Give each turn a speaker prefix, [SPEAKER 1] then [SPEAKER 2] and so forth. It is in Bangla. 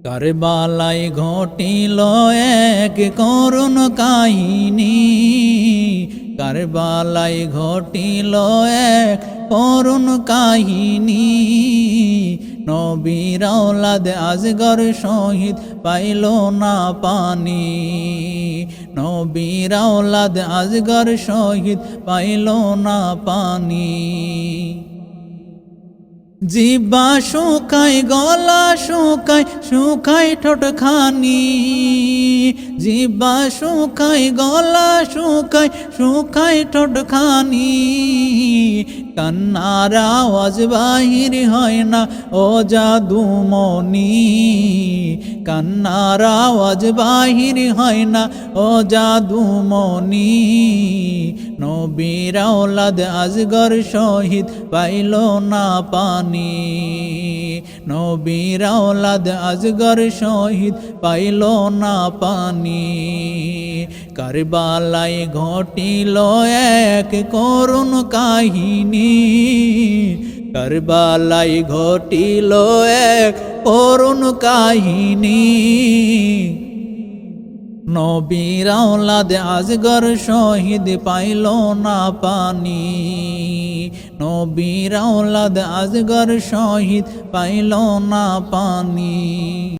[SPEAKER 1] কারবালায় ঘটিল এক করুণ কাহিনী, কারবালায় ঘটিল এক করুণ কাহিনী। নবীর আওলাদ আজগর শহীদ পাইল না পানি, নবীর আওলাদ আজগর শহীদ পাইল না পানি। জিহ্বা শুকায় গলা শুকায় শুকায় ঠোঁটখানি, জিহ্বা শুকায় গলা শুকায় শুকায় ঠোঁটখানি। কান্নার আওয়াজ বাহির হয় না ও জাদুমণি, কান্নার আওয়াজ বাহির হয় না ও জাদুমণি। নবীর আওলাদ আজগর শহীদ পাইল না পানি, নবীর আওলাদ আজগর শহীদ পাইল না পানি। কারবালায় ঘটিল এক করুণ কাহিনী, কারবালায় ঘটিল এক করুণ কাহিনী। নবীর আওলাদ আজগর শহীদ পাইল না পানি, নবীর আওলাদ আজগর শহীদ পাইল না পানি।